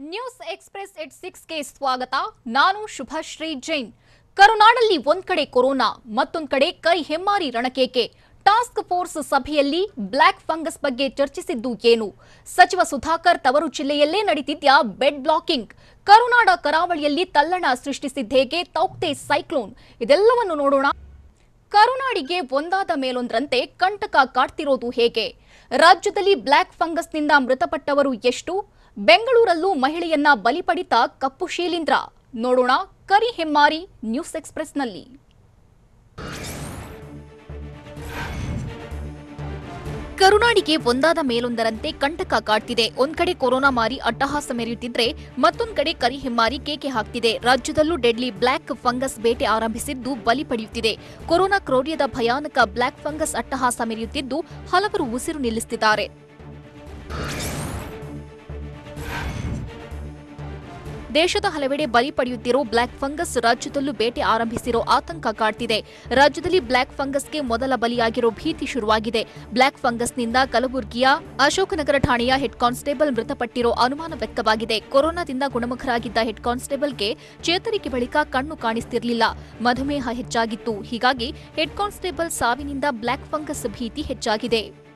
News express ಎಟ್ 6ಗೆ ಸ್ವಾಗತ. ನಾನು ಶುಭಶ್ರೀ ಜೈನ್. ಕರುನಾಡಲ್ಲಿ ಒಂದ್ ಕಡೆ ಕೊರೋನಾ, ಮತ್ತೊಂದ್ ಕಡೆ ಕರಿ ಹೆಮ್ಮಾರಿ ರಣಕೇಕೆ. ಟಾಸ್ಕ್ ಫೋರ್ಸ್ ಸಭೆಯಲ್ಲಿ ಬ್ಲಾಕ್ ಫಂಗಸ್ ಬಗ್ಗೆ ಚರ್ಚಿಸಿದ್ದು ಏನು? ಸಚಿವ ಸುಧಾಕರ್ ತವರು ಜಿಲ್ಲೆಯಲ್ಲೇ ನಡೀತಿದ್ಯಾ ಬೆಡ್ ಬ್ಲಾಕಿಂಗ್? ಕರುನಾಡ ಕರಾವಳಿಯಲ್ಲಿ ತಲ್ಲಣ ಸೃಷ್ಟಿಸಿದ್ದೇಗೆ ತೌಕ್ತೆ ಸೈಕ್ಲೋನ್? ಇದೆಲ್ಲವನ್ನು ನೋಡೋಣ. ಕರುನಾಡಿಗೆ ಒಂದಾದ ಮೇಲೊಂದರಂತೆ ಕಂಟಕ ಕಾಡ್ತಿರೋದು ಹೇಗೆ? ರಾಜ್ಯದಲ್ಲಿ ಬ್ಲಾಕ್ ಫಂಗಸ್ನಿಂದ ಮೃತಪಟ್ಟವರು ಎಷ್ಟು? ಬೆಂಗಳೂರಲ್ಲೂ ಮಹಿಳೆಯನ್ನ ಬಲಿ ಪಡಿತ ಕಪ್ಪು ಶೀಲೀಂದ್ರ. ನೋಡೋಣ ಕರಿ ಹೆಮ್ಮಾರಿ ನ್ಯೂಸ್ ಎಕ್ಸ್‌ಪ್ರೆಸ್‌ನಲ್ಲಿ. ಕರುನಾಡಿಗೆ ಒಂದಾದ ಮೇಲೊಂದರಂತೆ ಕಂಟಕ ಕಾಡ್ತಿದೆ. ಒಂದ್ ಕಡೆ ಕೊರೋನಾ ಮಾರಿ ಅಟ್ಟಹಾಸ ಮೆರೆಯುತ್ತಿದ್ರೆ, ಮತ್ತೊಂದ್ ಕಡೆ ಕರಿ ಹೆಮ್ಮಾರಿ ಕೇಕೆ ಹಾಕ್ತಿದೆ. ರಾಜ್ಯದಲ್ಲೂ ಡೆಡ್ಲಿ ಬ್ಲಾಕ್ ಫಂಗಸ್ ಬೇಟೆ ಆರಂಭಿಸಿದ್ದು ಬಲಿ ಪಡೆಯುತ್ತಿದೆ. ಕೊರೋನಾ ಕ್ರೌರ್ಯದ ಭಯಾನಕ ಬ್ಲಾಕ್ ಫಂಗಸ್ ಅಟ್ಟಹಾಸ ಮೆರೆಯುತ್ತಿದ್ದು ಹಲವರು ಉಸಿರು ನಿಲ್ಲಿಸುತ್ತಿದ್ದಾರೆ. ದೇಶದ ಹಲವೆಡೆ ಬಲಿ ಪಡೆಯುತ್ತಿರೋ ಬ್ಲಾಕ್ ಫಂಗಸ್ ರಾಜ್ಯದಲ್ಲೂ ಬೇಟೆ ಆರಂಭಿಸಿರೋ ಆತಂಕ ಕಾಡ್ತಿದೆ. ರಾಜ್ಯದಲ್ಲಿ ಬ್ಲಾಕ್ ಫಂಗಸ್ಗೆ ಮೊದಲ ಬಲಿಯಾಗಿರೋ ಭೀತಿ ಶುರುವಾಗಿದೆ. ಬ್ಲಾಕ್ ಫಂಗಸ್ನಿಂದ ಕಲಬುರಗಿಯ ಅಶೋಕನಗರ ಠಾಣೆಯ ಹೆಡ್ ಕಾನ್ಸ್ಟೇಬಲ್ ಮೃತಪಟ್ಟಿರೋ ಅನುಮಾನ ವ್ಯಕ್ತವಾಗಿದೆ. ಕೊರೋನಾದಿಂದ ಗುಣಮುಖರಾಗಿದ್ದ ಹೆಡ್ ಕಾನ್ಸ್ಟೇಬಲ್ಗೆ ಚೇತರಿಕೆ ಬಳಿಕ ಕಣ್ಣು ಕಾಣಿಸ್ತಿರಲಿಲ್ಲ. ಮಧುಮೇಹ ಹೆಚ್ಚಾಗಿತ್ತು. ಹೀಗಾಗಿ ಹೆಡ್ ಕಾನ್ಸ್ಟೇಬಲ್ ಸಾವಿನಿಂದ ಬ್ಲಾಕ್ ಫಂಗಸ್ ಭೀತಿ ಹೆಚ್ಚಾಗಿದೆ.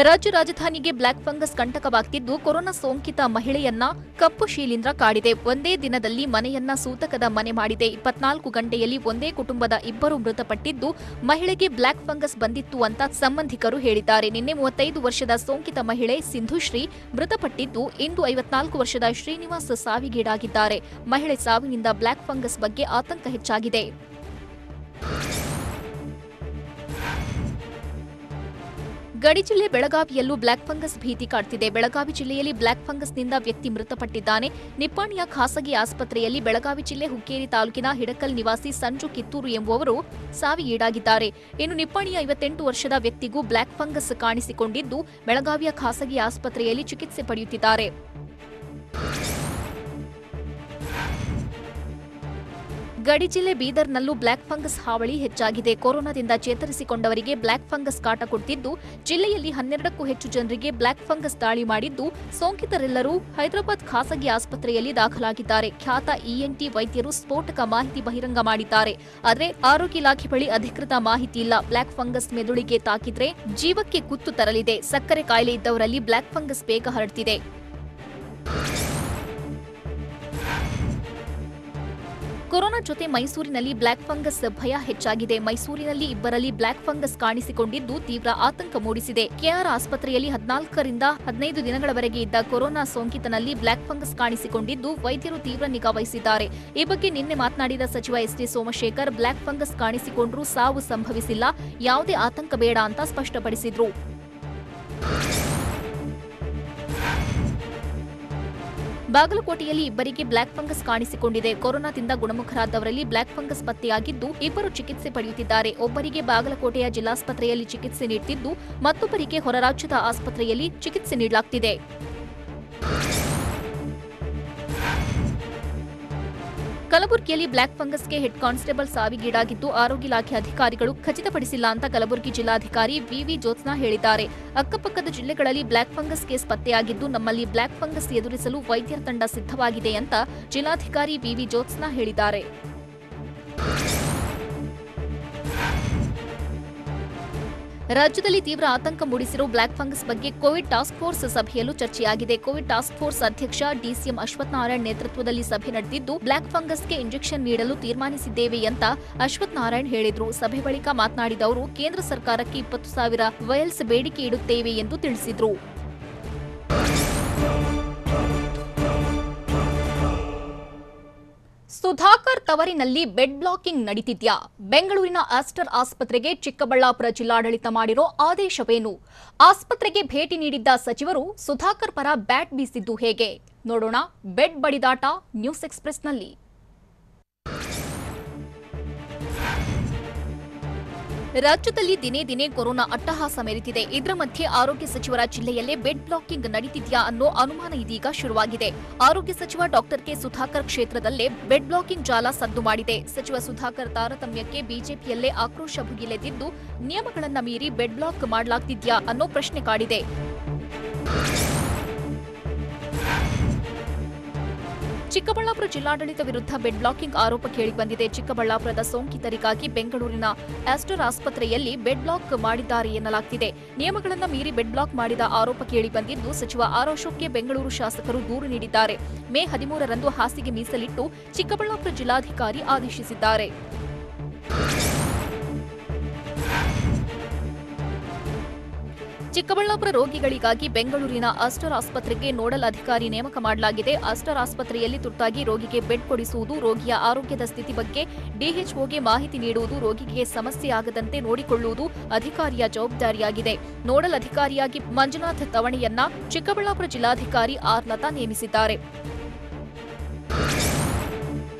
ರಾಜ್ಯ ರಾಜಧಾನಿಗೆ ಬ್ಲಾಕ್ ಫಂಗಸ್ ಕಂಟಕವಾಗ್ತಿದ್ದು, ಕೊರೋನಾ ಸೋಂಕಿತ ಮಹಿಳೆಯನ್ನ ಕಪ್ಪು ಶೀಲೀಂದ್ರ ಕಾಡಿದೆ. ಒಂದೇ ದಿನದಲ್ಲಿ ಮನೆಯನ್ನ ಸೂತಕದ ಮನೆ ಮಾಡಿದೆ. 24 ಗಂಟೆಯಲ್ಲಿ ಒಂದೇ ಕುಟುಂಬದ ಇಬ್ಬರು ಮೃತಪಟ್ಟಿದ್ದು, ಮಹಿಳೆಗೆ ಬ್ಲಾಕ್ ಫಂಗಸ್ ಬಂದಿತ್ತು ಅಂತ ಸಂಬಂಧಿಕರು ಹೇಳಿದ್ದಾರೆ. ನಿನ್ನೆ 35 ವರ್ಷದ ಸೋಂಕಿತ ಮಹಿಳೆ ಸಿಂಧುಶ್ರೀ ಮೃತಪಟ್ಟಿದ್ದು, ಇಂದು 54 ವರ್ಷದ ಶ್ರೀನಿವಾಸ್ ಸಾವಿಗೀಡಾಗಿದ್ದಾರೆ. ಮಹಿಳೆ ಸಾವಿನಿಂದ ಬ್ಲಾಕ್ ಫಂಗಸ್ ಬಗ್ಗೆ ಆತಂಕ ಹೆಚ್ಚಾಗಿದೆ. ಗಡಿ ಜಿಲ್ಲೆ ಬೆಳಗಾವಿಯಲ್ಲೂ ಬ್ಲಾಕ್ ಫಂಗಸ್ ಭೀತಿ ಕಾಡ್ತಿದೆ. ಬೆಳಗಾವಿ ಜಿಲ್ಲೆಯಲ್ಲಿ ಬ್ಲಾಕ್ ಫಂಗಸ್ನಿಂದ ವ್ಯಕ್ತಿ ಮೃತಪಟ್ಟಿದ್ದಾನೆ. ನಿಪ್ಪಾಣಿಯ ಖಾಸಗಿ ಆಸ್ಪತ್ರೆಯಲ್ಲಿ ಬೆಳಗಾವಿ ಜಿಲ್ಲೆ ಹುಕ್ಕೇರಿ ತಾಲೂಕಿನ ಹಿಡಕಲ್ ನಿವಾಸಿ ಸಂಜು ಕಿತ್ತೂರು ಎಂಬುವವರು ಸಾವಿಗೀಡಾಗಿದ್ದಾರೆ. ಇನ್ನು ನಿಪ್ಪಾಣಿಯ 58 ವರ್ಷದ ವ್ಯಕ್ತಿಗೂ ಬ್ಲಾಕ್ ಫಂಗಸ್ ಕಾಣಿಸಿಕೊಂಡಿದ್ದು, ಬೆಳಗಾವಿಯ ಖಾಸಗಿ ಆಸ್ಪತ್ರೆಯಲ್ಲಿ ಚಿಕಿತ್ಸೆ ಪಡೆಯುತ್ತಿದ್ದಾರೆ. ಗಡಿ ಜಿಲ್ಲೆ ಬೀದರ್ನಲ್ಲೂ ಬ್ಲಾಕ್ ಫಂಗಸ್ ಹಾವಳಿ ಹೆಚ್ಚಾಗಿದೆ. ಕೊರೋನಾದಿಂದ ಚೇತರಿಸಿಕೊಂಡವರಿಗೆ ಬ್ಲಾಕ್ ಫಂಗಸ್ ಕಾಟ ಕೊಡ್ತಿದ್ದು, ಜಿಲ್ಲೆಯಲ್ಲಿ 12ಕ್ಕೂ ಹೆಚ್ಚು ಜನರಿಗೆ ಬ್ಲಾಕ್ ಫಂಗಸ್ ದಾಳಿ ಮಾಡಿದ್ದು, ಸೋಂಕಿತರೆಲ್ಲರೂ ಹೈದರಾಬಾದ್ ಖಾಸಗಿ ಆಸ್ಪತ್ರೆಯಲ್ಲಿ ದಾಖಲಾಗಿದ್ದಾರೆ. ಖ್ಯಾತ ಇಎನ್‌ಟಿ ವೈದ್ಯರು ಸ್ಫೋಟಕ ಮಾಹಿತಿ ಬಹಿರಂಗ ಮಾಡಿದ್ದಾರೆ. ಆದರೆ ಆರೋಗ್ಯ ಇಲಾಖೆ ಬಳಿ ಅಧಿಕೃತ ಮಾಹಿತಿ ಇಲ್ಲ. ಬ್ಲಾಕ್ ಫಂಗಸ್ ಮೆದುಳಿಗೆ ತಾಕಿದ್ರೆ ಜೀವಕ್ಕೆ ಕುತ್ತು ತರಲಿದೆ. ಸಕ್ಕರೆ ಕಾಯಿಲೆ ಇದ್ದವರಲ್ಲಿ ಬ್ಲಾಕ್ ಫಂಗಸ್ ಬೇಗ ಹರಡ್ತಿದೆ. ಕೊರೋನಾ ಜೊತೆ ಮೈಸೂರಿನಲ್ಲಿ ಬ್ಲಾಕ್ ಫಂಗಸ್ ಭಯ ಹೆಚ್ಚಾಗಿದೆ. ಮೈಸೂರಿನಲ್ಲಿ ಇಬ್ಬರಲ್ಲಿ ಬ್ಲಾಕ್ ಫಂಗಸ್ ಕಾಣಿಸಿಕೊಂಡಿದ್ದು ತೀವ್ರ ಆತಂಕ ಮೂಡಿಸಿದೆ. ಕೆಆರ್ ಆಸ್ಪತ್ರೆಯಲ್ಲಿ 14ರಿಂದ 15 ದಿನಗಳವರೆಗೆ ಇದ್ದ ಕೊರೋನಾ ಸೋಂಕಿತನಲ್ಲಿ ಬ್ಲಾಕ್ ಫಂಗಸ್ ಕಾಣಿಸಿಕೊಂಡಿದ್ದು, ವೈದ್ಯರು ತೀವ್ರ ನಿಗಾ ವಹಿಸಿದ್ದಾರೆ. ಈ ಬಗ್ಗೆ ನಿನ್ನೆ ಮಾತನಾಡಿದ ಸಚಿವ ಎಸ್‌ಟಿ ಸೋಮಶೇಖರ್, ಬ್ಲಾಕ್ ಫಂಗಸ್ ಕಾಣಿಸಿಕೊಂಡರೂ ಸಾವು ಸಂಭವಿಸಿಲ್ಲ, ಯಾವುದೇ ಆತಂಕ ಬೇಡ ಅಂತ ಸ್ಪಷ್ಟಪಡಿಸಿದ್ರು. ಬಾಗಲಕೋಟೆಯಲ್ಲಿ ಇಬ್ಬರಿಗೆ ಬ್ಲಾಕ್ ಫಂಗಸ್ ಕಾಣಿಸಿಕೊಂಡಿದೆ. ಕೊರೋನಾದಿಂದ ಗುಣಮುಖರಾದವರಲ್ಲಿ ಬ್ಲಾಕ್ ಫಂಗಸ್ ಪತ್ತೆಯಾಗಿದ್ದು, ಇಬ್ಬರು ಚಿಕಿತ್ಸೆ ಪಡೆಯುತ್ತಿದ್ದಾರೆ. ಒಬ್ಬರಿಗೆ ಬಾಗಲಕೋಟೆಯ ಜಿಲ್ಲಾಸ್ಪತ್ರೆಯಲ್ಲಿ ಚಿಕಿತ್ಸೆ ನೀಡುತ್ತಿದ್ದು, ಮತ್ತೊಬ್ಬರಿಗೆ ಹೊರ ರಾಜ್ಯದ ಆಸ್ಪತ್ರೆಯಲ್ಲಿ ಚಿಕಿತ್ಸೆ ನೀಡಲಾಗುತ್ತಿದೆ. ಕಲಬುರಗಿಯಲ್ಲಿ ಬ್ಲಾಕ್ ಫಂಗಸ್ಗೆ ಹೆಡ್ ಕಾನ್ಸ್ಟೇಬಲ್ ಸಾವಿಗೀಡಾಗಿದ್ದು, ಆರೋಗ್ಯ ಇಲಾಖೆ ಅಧಿಕಾರಿಗಳು ಖಚಿತಪಡಿಸಿಲ್ಲ ಅಂತ ಕಲಬುರಗಿ ಜಿಲ್ಲಾಧಿಕಾರಿ ವಿವಿ ಜ್ಯೋತ್ಸ್ನಾ ಹೇಳಿದ್ದಾರೆ. ಅಕ್ಕಪಕ್ಕದ ಜಿಲ್ಲೆಗಳಲ್ಲಿ ಬ್ಲಾಕ್ ಫಂಗಸ್ ಕೇಸ್ ಪತ್ತೆಯಾಗಿದ್ದು, ನಮ್ಮಲ್ಲಿ ಬ್ಲಾಕ್ ಫಂಗಸ್ ಎದುರಿಸಲು ವೈದ್ಯರ ತಂಡ ಸಿದ್ಧವಾಗಿದೆ ಅಂತ ಜಿಲ್ಲಾಧಿಕಾರಿ ವಿವಿ ಜ್ಯೋತ್ಸ್ನಾ ಹೇಳಿದ್ದಾರೆ. ರಾಜ್ಯದಲ್ಲಿ ತೀವ್ರ ಆತಂಕ ಮೂಡಿಸಿರುವ ಬ್ಲಾಕ್ ಫಂಗಸ್ ಬಗ್ಗೆ ಕೋವಿಡ್ ಟಾಸ್ಕ್ ಫೋರ್ಸ್ ಸಭೆಯಲ್ಲೂ ಚರ್ಚೆಯಾಗಿದೆ. ಕೋವಿಡ್ ಟಾಸ್ಕ್ ಫೋರ್ಸ್ ಅಧ್ಯಕ್ಷ ಡಿಸಿಎಂ ಅಶ್ವಥ್ ನಾರಾಯಣ್ ನೇತೃತ್ವದಲ್ಲಿ ಸಭೆ ನಡೆದಿದ್ದು, ಬ್ಲಾಕ್ ಫಂಗಸ್ಗೆ ಇಂಜೆಕ್ಷನ್ ನೀಡಲು ತೀರ್ಮಾನಿಸಿದ್ದೇವೆ ಅಂತ ಅಶ್ವಥ್ ನಾರಾಯಣ್ ಹೇಳಿದರು. ಸಭೆ ಬಳಿಕ ಮಾತನಾಡಿದ ಅವರು, ಕೇಂದ್ರ ಸರ್ಕಾರಕ್ಕೆ 20,000 ವಯಲ್ಸ್ ಬೇಡಿಕೆ ಇಡುತ್ತೇವೆ ಎಂದು ತಿಳಿಸಿದರು. ಸುಧಾಕರ್ ತವರಿನಲ್ಲಿ ಬೆಡ್ ಬ್ಲಾಕಿಂಗ್ ನಡೀತಿದ್ಯಾ? ಬೆಂಗಳೂರಿನ ಆಸ್ಟರ್ ಆಸ್ಪತ್ರೆಗೆ ಚಿಕ್ಕಬಳ್ಳಾಪುರ ಜಿಲ್ಲಾಡಳಿತ ಮಾಡಿರೋ ಆದೇಶವೇನು? ಆಸ್ಪತ್ರೆಗೆ ಭೇಟಿ ನೀಡಿದ್ದ ಸಚಿವರು ಸುಧಾಕರ್ ಪರ ಬ್ಯಾಟ್ ಬೀಸಿದ್ದು ಹೇಗೆ? ನೋಡೋಣ ಬೆಡ್ ಬಡಿದಾಟ ನ್ಯೂಸ್ ಎಕ್ಸ್‌ಪ್ರೆಸ್‌ನಲ್ಲಿ. ರಾಜ್ಯದಲ್ಲಿ ದಿನೇ ದಿನೇ ಕೊರೋನಾ ಅಟ್ಟಹಾಸ ಮೆರೆತಿದೆ. ಇದರ ಮಧ್ಯೆ ಆರೋಗ್ಯ ಸಚಿವರ ಜಿಲ್ಲೆಯಲ್ಲೇ ಬೆಡ್ ಬ್ಲಾಕಿಂಗ್ ನಡೀತಿದ್ಯಾ ಅನ್ನೋ ಅನುಮಾನ ಇದೀಗ ಶುರುವಾಗಿದೆ. ಆರೋಗ್ಯ ಸಚಿವ ಡಾಕ್ಟರ್ ಕೆ ಸುಧಾಕರ್ ಕ್ಷೇತ್ರದಲ್ಲೇ ಬೆಡ್ ಬ್ಲಾಕಿಂಗ್ ಜಾಲ ಸದ್ದು ಮಾಡಿದೆ. ಸಚಿವ ಸುಧಾಕರ್ ತಾರತಮ್ಯಕ್ಕೆ ಬಿಜೆಪಿಯಲ್ಲೇ ಆಕ್ರೋಶ ಭುಗಿಲೆದ್ದಿದ್ದು, ನಿಯಮಗಳನ್ನ ಮೀರಿ ಬೆಡ್ ಬ್ಲಾಕ್ ಮಾಡಲಾಗ್ತಿದ್ಯಾ ಅನ್ನೋ ಪ್ರಶ್ನೆ ಕಾಡಿದೆ. ಚಿಕ್ಕಬಳ್ಳಾಪುರ ಜಿಲ್ಲಾಡಳಿತ ವಿರುದ್ಧ ಬೆಡ್ ಬ್ಲಾಕಿಂಗ್ ಆರೋಪ ಕೇಳಿಬಂದಿದೆ. ಚಿಕ್ಕಬಳ್ಳಾಪುರದ ಸೋಂಕಿತರಿಗಾಗಿ ಬೆಂಗಳೂರಿನ ಆಸ್ಟರ್ ಆಸ್ಪತ್ರೆಯಲ್ಲಿ ಬೆಡ್ ಬ್ಲಾಕ್ ಮಾಡಿದ್ದಾರೆ ಎನ್ನಲಾಗ್ತಿದೆ. ನಿಯಮಗಳನ್ನು ಮೀರಿ ಬೆಡ್ ಬ್ಲಾಕ್ ಮಾಡಿದ ಆರೋಪ ಕೇಳಿಬಂದಿದ್ದು, ಸಚಿವ ಆರ್ ಅಶೋಕ್ಗೆ ಬೆಂಗಳೂರು ಶಾಸಕರು ದೂರು ನೀಡಿದ್ದಾರೆ. ಮೇ 13ರಂದು ಹಾಸಿಗೆ ಮೀಸಲಿಟ್ಟು ಚಿಕ್ಕಬಳ್ಳಾಪುರ ಜಿಲ್ಲಾಧಿಕಾರಿ ಆದೇಶಿಸಿದ್ದಾರೆ. ಚಿಕ್ಕಬಳ್ಳಾಪುರ ರೋಗಿಗಳಿಗಾಗಿ ಬೆಂಗಳೂರಿನ ಆಸ್ಟರ್ ಆಸ್ಪತ್ರೆಗೆ ನೋಡಲ್ ಅಧಿಕಾರಿ ನೇಮಕ ಮಾಡಲಾಗಿದೆ. ಆಸ್ಟರ್ ಆಸ್ಪತ್ರೆಯಲ್ಲಿ ತುರ್ತಾಗಿ ರೋಗಿಗೆ ಬೆಡ್ ಕೊಡಿಸುವುದು, ರೋಗಿಯ ಆರೋಗ್ಯದ ಸ್ಥಿತಿ ಬಗ್ಗೆ ಡಿಎಚ್ಒಗೆ ಮಾಹಿತಿ ನೀಡುವುದು, ರೋಗಿಗೆ ಸಮಸ್ಯೆ ಆಗದಂತೆ ನೋಡಿಕೊಳ್ಳುವುದು ಅಧಿಕಾರಿಯ ಜವಾಬ್ದಾರಿಯಾಗಿದೆ. ನೋಡಲ್ ಅಧಿಕಾರಿಯಾಗಿ ಮಂಜುನಾಥ್ ತವಣೆಯನ್ನ ಚಿಕ್ಕಬಳ್ಳಾಪುರ ಜಿಲ್ಲಾಧಿಕಾರಿ ಆರ್ ಲತಾ ನೇಮಿಸಿದ್ದಾರೆ.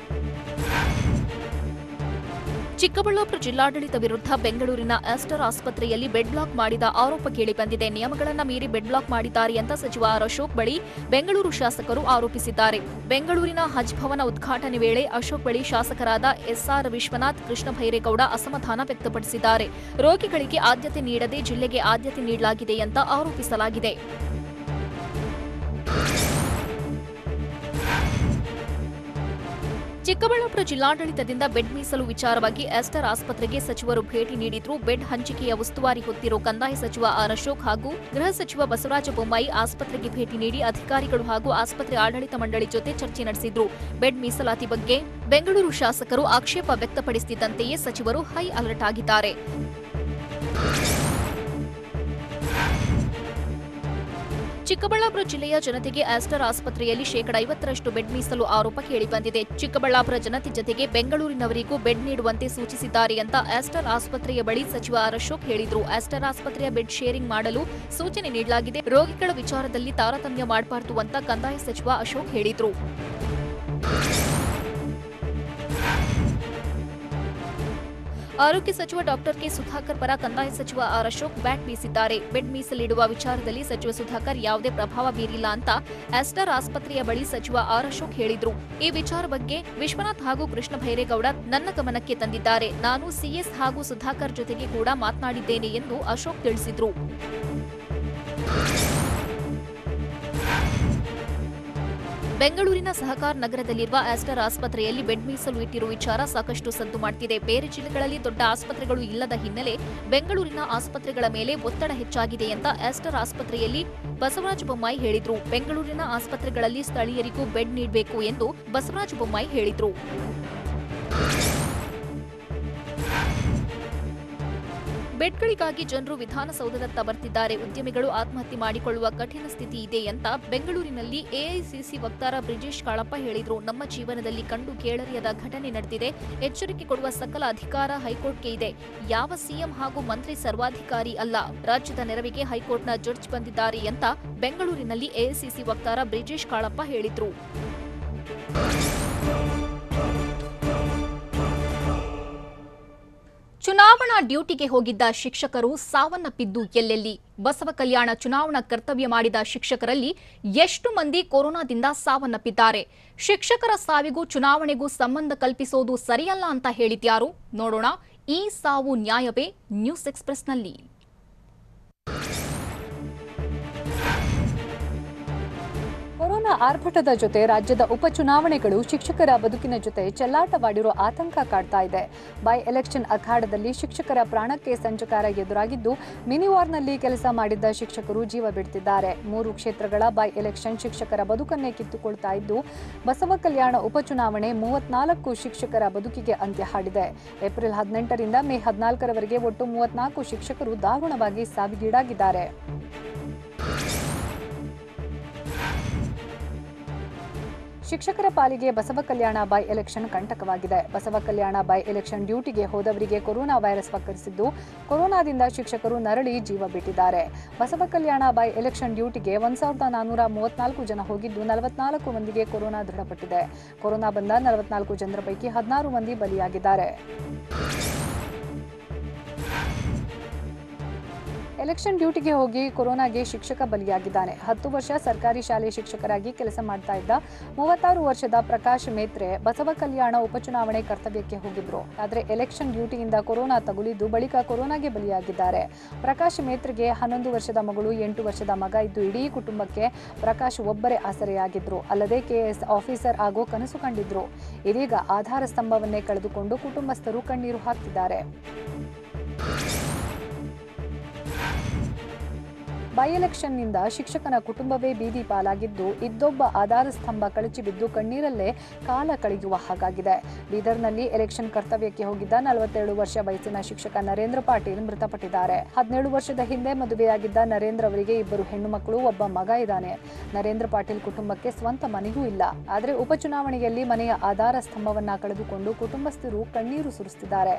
ಚಿಕ್ಕಬಳ್ಳಾಪುರ ಜಿಲ್ಲಾಡಳಿತ ವಿರುದ್ಧ ಬೆಂಗಳೂರಿನ ಆಸ್ಟರ್ ಆಸ್ಪತ್ರೆಯಲ್ಲಿ ಬೆಡ್ ಬ್ಲಾಕ್ ಮಾಡಿದ ಆರೋಪ ಕೇಳಿಬಂದಿದೆ. ನಿಯಮಗಳನ್ನು ಮೀರಿ ಬೆಡ್ ಬ್ಲಾಕ್ ಮಾಡಿದ್ದಾರೆ ಅಂತ ಸಚಿವ ಆರ್ ಅಶೋಕ್ ಬಳಿ ಬೆಂಗಳೂರು ಶಾಸಕರು ಆರೋಪಿಸಿದ್ದಾರೆ. ಬೆಂಗಳೂರಿನ ಹಜ್ ಭವನ ಉದ್ಘಾಟನೆ ವೇಳೆ ಅಶೋಕ್ ಬಳಿ ಶಾಸಕರಾದ ಎಸ್ಆರ್ ವಿಶ್ವನಾಥ್, ಕೃಷ್ಣ ಭೈರೇಗೌಡ ಅಸಮಾಧಾನ ವ್ಯಕ್ತಪಡಿಸಿದ್ದಾರೆ. ರೋಗಿಗಳಿಗೆ ಆದ್ಯತೆ ನೀಡದೆ ಜಿಲ್ಲೆಗೆ ಆದ್ಯತೆ ನೀಡಲಾಗಿದೆ ಅಂತ ಆರೋಪಿಸಲಾಗಿದೆ. ಚಿಕ್ಕಬಳ್ಳಾಪುರ ಜಿಲ್ಲಾಡಳಿತದಿಂದ ಬೆಡ್ ಮೀಸಲು ವಿಚಾರವಾಗಿ ಆಸ್ಟರ್ ಆಸ್ಪತ್ರೆಗೆ ಸಚಿವರು ಭೇಟಿ ನೀಡಿದ್ರು. ಬೆಡ್ ಹಂಚಿಕೆಯ ಉಸ್ತುವಾರಿ ಹೊತ್ತಿರೋ ಕಂದಾಯ ಸಚಿವ ಆರ್ ಅಶೋಕ್ ಹಾಗೂ ಗೃಹ ಸಚಿವ ಬಸವರಾಜ ಬೊಮ್ಮಾಯಿ ಆಸ್ಪತ್ರೆಗೆ ಭೇಟಿ ನೀಡಿ ಅಧಿಕಾರಿಗಳು ಹಾಗೂ ಆಸ್ಪತ್ರೆ ಆಡಳಿತ ಮಂಡಳಿ ಜೊತೆ ಚರ್ಚೆ ನಡೆಸಿದ್ರು. ಬೆಡ್ ಮೀಸಲಾತಿ ಬಗ್ಗೆ ಬೆಂಗಳೂರು ಶಾಸಕರು ಆಕ್ಷೇಪ ವ್ಯಕ್ತಪಡಿಸುತ್ತಿದ್ದಂತೆಯೇ ಸಚಿವರು ಹೈ ಅಲರ್ಟ್ ಆಗಿದ್ದಾರೆ. ಚಿಕ್ಕಬಳ್ಳಾಪುರ ಜಿಲ್ಲೆಯ ಜನತೆಗೆ ಆಸ್ಟರ್ ಆಸ್ಪತ್ರೆಯಲ್ಲಿ 50% ಬೆಡ್ ಮೀಸಲು ಆರೋಪ ಕೇಳಿಬಂದಿದೆ. ಚಿಕ್ಕಬಳ್ಳಾಪುರ ಜನತೆ ಜತೆಗೆ ಬೆಂಗಳೂರಿನವರಿಗೂ ಬೆಡ್ ನೀಡುವಂತೆ ಸೂಚಿಸಿದ್ದಾರೆ ಅಂತ ಆಸ್ಟರ್ ಆಸ್ಪತ್ರೆಯ ಬಳಿ ಸಚಿವ ಆರ್ ಅಶೋಕ್ ಹೇಳಿದ್ರು. ಆಸ್ಟರ್ ಆಸ್ಪತ್ರೆಯ ಬೆಡ್ ಶೇರಿಂಗ್ ಮಾಡಲು ಸೂಚನೆ ನೀಡಲಾಗಿದೆ. ರೋಗಿಗಳ ವಿಚಾರದಲ್ಲಿ ತಾರತಮ್ಯ ಮಾಡಬಾರದು ಅಂತ ಕಂದಾಯ ಸಚಿವ ಅಶೋಕ್ ಹೇಳಿದ್ರು. ಆರೋಗ್ಯ ಸಚಿವ ಡಾಕ್ಟರ್ ಕೆ ಸುಧಾಕರ್ ಪರ ಕಂದಾಯ ಸಚಿವ ಆರ್ ಅಶೋಕ್ ಬ್ಯಾಟ್ ಬೀಸಿದ್ದಾರೆ. ಬೆಡ್ ಮೀಸಲಿಡುವ ವಿಚಾರದಲ್ಲಿ ಸಚಿವ ಸುಧಾಕರ್ ಯಾವುದೇ ಪ್ರಭಾವ ಬೀರಿಲ್ಲ ಅಂತ ಆಸ್ಟರ್ ಆಸ್ಪತ್ರೆಯ ಬಳಿ ಸಚಿವ ಆರ್ ಅಶೋಕ್ ಹೇಳಿದ್ರು. ಈ ವಿಚಾರ ಬಗ್ಗೆ ವಿಶ್ವನಾಥ್ ಹಾಗೂ ಕೃಷ್ಣ ಭೈರೇಗೌಡ ನನ್ನ ಗಮನಕ್ಕೆ ತಂದಿದ್ದಾರೆ. ನಾನು ಸಿಎಸ್ ಹಾಗೂ ಸುಧಾಕರ್ ಜೊತೆಗೆ ಕೂಡ ಮಾತನಾಡಿದ್ದೇನೆ ಎಂದು ಅಶೋಕ್ ತಿಳಿಸಿದ್ರು. ಬೆಂಗಳೂರಿನ ಸಹಕಾರ ನಗರದಲ್ಲಿರುವ ಆಸ್ಟರ್ ಆಸ್ಪತ್ರೆಯಲ್ಲಿ ಬೆಡ್ ಮೀಸಲು ಇಟ್ಟಿರುವ ವಿಚಾರ ಸಾಕಷ್ಟು ಸದ್ದು ಮಾಡುತ್ತಿದೆ. ಬೇರೆ ಜಿಲ್ಲೆಗಳಲ್ಲಿ ದೊಡ್ಡ ಆಸ್ಪತ್ರೆಗಳು ಇಲ್ಲದ ಹಿನ್ನೆಲೆ ಬೆಂಗಳೂರಿನ ಆಸ್ಪತ್ರೆಗಳ ಮೇಲೆ ಒತ್ತಡ ಹೆಚ್ಚಾಗಿದೆ ಅಂತ ಆಸ್ಟರ್ ಆಸ್ಪತ್ರೆಯಲ್ಲಿ ಬಸವರಾಜ ಬೊಮ್ಮಾಯಿ ಹೇಳಿದ್ರು. ಬೆಂಗಳೂರಿನ ಆಸ್ಪತ್ರೆಗಳಲ್ಲಿ ಸ್ಥಳೀಯರಿಗೂ ಬೆಡ್ ನೀಡಬೇಕು ಎಂದು ಬಸವರಾಜ ಬೊಮ್ಮಾಯಿ ಹೇಳಿದ್ರು. ಬೆಡ್ಗಳಿಗಾಗಿ ಜನರು ವಿಧಾನಸೌಧದತ್ತ ಬರ್ತಿದ್ದಾರೆ. ಉದ್ಯಮಿಗಳು ಆತ್ಮಹತ್ಯೆ ಮಾಡಿಕೊಳ್ಳುವ ಕಠಿಣ ಸ್ಥಿತಿ ಇದೆ ಅಂತ ಬೆಂಗಳೂರಿನಲ್ಲಿ ಎಐಸಿಸಿ ವಕ್ತಾರ ಬ್ರಿಜೇಶ್ ಕಾಳಪ್ಪ ಹೇಳಿದ್ರು. ನಮ್ಮ ಜೀವನದಲ್ಲಿ ಕಂಡು ಕೇಳರಿಯದ ಘಟನೆ ನಡೆದಿದೆ. ಎಚ್ಚರಿಕೆ ಕೊಡುವ ಸಕಲ ಅಧಿಕಾರ ಹೈಕೋರ್ಟ್ಗೆ ಇದೆ. ಯಾವ ಸಿಎಂ ಹಾಗೂ ಮಂತ್ರಿ ಸರ್ವಾಧಿಕಾರಿ ಅಲ್ಲ. ರಾಜ್ಯದ ನೆರವಿಗೆ ಹೈಕೋರ್ಟ್ನ ಜಡ್ಜ್ ಬಂದಿದ್ದಾರೆ ಅಂತ ಬೆಂಗಳೂರಿನಲ್ಲಿ ಎಐಸಿಸಿ ವಕ್ತಾರ ಬ್ರಿಜೇಶ್ ಕಾಳಪ್ಪ ಹೇಳಿದ್ರು. ಚುನಾವಣಾ ಡ್ಯೂಟಿಗೆ ಹೋಗಿದ್ದ ಶಿಕ್ಷಕರು ಸಾವನ್ನಪ್ಪಿದ್ದು ಎಲ್ಲೆಲ್ಲಿ? ಬಸವ ಕಲ್ಯಾಣ ಚುನಾವಣಾ ಕರ್ತವ್ಯ ಮಾಡಿದ ಶಿಕ್ಷಕರಲ್ಲಿ ಎಷ್ಟು ಮಂದಿ ಕೊರೋನಾದಿಂದ ಸಾವನ್ನಪ್ಪಿದ್ದಾರೆ? ಶಿಕ್ಷಕರ ಸಾವಿಗೂ ಚುನಾವಣೆಗೂ ಸಂಬಂಧ ಕಲ್ಪಿಸೋದು ಸರಿಯಲ್ಲ ಅಂತ ಹೇಳಿದ್ಯಾರು? ನೋಡೋಣ ಈ ಸಾವು ನ್ಯಾಯವೇ ನ್ಯೂಸ್ ಎಕ್ಸ್‌ಪ್ರೆಸ್‌ನಲ್ಲಿ. ಕೊರೋನಾ ಆರ್ಭಟದ ಜೊತೆ ರಾಜ್ಯದ ಉಪಚುನಾವಣೆಗಳು ಶಿಕ್ಷಕರ ಬದುಕಿನ ಜೊತೆ ಚೆಲ್ಲಾಟವಾಡಿರೋ ಆತಂಕ ಕಾಡ್ತಾ ಇದೆ. ಬೈ ಎಲೆಕ್ಷನ್ ಅಖಾಡದಲ್ಲಿ ಶಿಕ್ಷಕರ ಪ್ರಾಣಕ್ಕೆ ಸಂಚಕಾರ ಎದುರಾಗಿದ್ದು, ಮಿನಿವಾರ್ನಲ್ಲಿ ಕೆಲಸ ಮಾಡಿದ್ದ ಶಿಕ್ಷಕರು ಜೀವ ಬಿಡ್ತಿದ್ದಾರೆ. 3 ಕ್ಷೇತ್ರಗಳ ಬೈ ಎಲೆಕ್ಷನ್ ಶಿಕ್ಷಕರ ಬದುಕನ್ನೇ ಕಿತ್ತುಕೊಳ್ತಾ ಇದ್ದು, ಬಸವ ಕಲ್ಯಾಣ ಉಪಚುನಾವಣೆ 34 ಶಿಕ್ಷಕರ ಬದುಕಿಗೆ ಅಂತ್ಯ ಹಾಡಿದೆ. ಏಪ್ರಿಲ್ 18ರಿಂದ ಮೇ 14ರವರೆಗೆ ಒಟ್ಟು 34 ಶಿಕ್ಷಕರು ದಾರುಣವಾಗಿ ಸಾವಿಗೀಡಾಗಿದ್ದಾರೆ. ಶಿಕ್ಷಕರ ಪಾಲಿಗೆ ಬಸವ ಕಲ್ಯಾಣ ಬೈ ಎಲೆಕ್ಷನ್ ಕಂಟಕವಾಗಿದೆ. ಬಸವ ಕಲ್ಯಾಣ ಬೈ ಎಲೆಕ್ಷನ್ ಡ್ಯೂಟಿಗೆ ಹೋದವರಿಗೆ ಕೊರೋನಾ ವೈರಸ್ ವಕ್ಕರಿಸಿದ್ದು, ಕೊರೋನಾದಿಂದ ಶಿಕ್ಷಕರು ನರಳಿ ಜೀವ ಬಿಟ್ಟಿದ್ದಾರೆ. ಬಸವ ಕಲ್ಯಾಣ ಬೈ ಎಲೆಕ್ಷನ್ ಡ್ಯೂಟಿಗೆ 1434 ಜನ ಹೋಗಿದ್ದು, 44 ಮಂದಿಗೆ ಕೊರೋನಾ ದೃಢಪಟ್ಟಿದೆ. ಕೊರೋನಾ ಬಂದ 44 ಜನರ ಪೈಕಿ 16 ಮಂದಿ ಬಲಿಯಾಗಿದ್ದಾರೆ. ಎಲೆಕ್ಷನ್ ಡ್ಯೂಟಿಗೆ ಹೋಗಿ ಕೊರೋನಾಗೆ ಶಿಕ್ಷಕ ಬಲಿಯಾಗಿದ್ದಾನೆ. 10 ವರ್ಷ ಸರ್ಕಾರಿ ಶಾಲೆ ಶಿಕ್ಷಕರಾಗಿ ಕೆಲಸ ಮಾಡ್ತಾ ಇದ್ದ 36 ವರ್ಷದ ಪ್ರಕಾಶ್ ಮೇತ್ರೆ ಬಸವ ಕಲ್ಯಾಣ ಉಪಚುನಾವಣೆ ಕರ್ತವ್ಯಕ್ಕೆ ಹೋಗಿದ್ರು. ಆದರೆ ಎಲೆಕ್ಷನ್ ಡ್ಯೂಟಿಯಿಂದ ಕೊರೋನಾ ತಗುಲಿದ್ದು ಬಳಿಕ ಕೊರೋನಾಗೆ ಬಲಿಯಾಗಿದ್ದಾರೆ. ಪ್ರಕಾಶ್ ಮೇತ್ರೆಗೆ 11 ವರ್ಷದ ಮಗಳು, 8 ವರ್ಷದ ಮಗ ಇದ್ದು ಇಡೀ ಕುಟುಂಬಕ್ಕೆ ಪ್ರಕಾಶ್ ಒಬ್ಬರೇ ಆಸರೆಯಾಗಿದ್ರು. ಅಲ್ಲದೆ ಕೆಎಎಸ್ ಆಫೀಸರ್ ಆಗೋ ಕನಸು ಕಂಡಿದ್ರು. ಇದೀಗ ಆಧಾರ ಸ್ತಂಭವನ್ನೇ ಕಳೆದುಕೊಂಡು ಕುಟುಂಬಸ್ಥರು ಕಣ್ಣೀರು ಹಾಕ್ತಿದ್ದಾರೆ. ಬೈ ಎಲೆಕ್ಷನ್ನಿಂದ ಶಿಕ್ಷಕನ ಕುಟುಂಬವೇ ಬೀದಿ ಪಾಲಾಗಿದ್ದು, ಇದ್ದೊಬ್ಬ ಆಧಾರ ಸ್ತಂಭ ಕಳಚಿ ಬಿದ್ದು ಕಣ್ಣೀರಲ್ಲೇ ಕಾಲ ಕಳೆಯುವ ಹಾಗಾಗಿದೆ. ಬೀದರ್ನಲ್ಲಿ ಎಲೆಕ್ಷನ್ ಕರ್ತವ್ಯಕ್ಕೆ ಹೋಗಿದ್ದ 47 ವರ್ಷ ವಯಸ್ಸಿನ ಶಿಕ್ಷಕ ನರೇಂದ್ರ ಪಾಟೀಲ್ ಮೃತಪಟ್ಟಿದ್ದಾರೆ. 17 ವರ್ಷದ ಹಿಂದೆ ಮದುವೆಯಾಗಿದ್ದ ನರೇಂದ್ರ ಅವರಿಗೆ 2 ಹೆಣ್ಣು ಮಕ್ಕಳು, ಒಬ್ಬ ಮಗ ಇದ್ದಾನೆ. ನರೇಂದ್ರ ಪಾಟೀಲ್ ಕುಟುಂಬಕ್ಕೆ ಸ್ವಂತ ಮನೆಯೂ ಇಲ್ಲ. ಆದರೆ ಉಪಚುನಾವಣೆಯಲ್ಲಿ ಮನೆಯ ಆಧಾರ ಸ್ತಂಭವನ್ನ ಕಳೆದುಕೊಂಡು ಕುಟುಂಬಸ್ಥರು ಕಣ್ಣೀರು ಸುರಿಸುತ್ತಿದ್ದಾರೆ.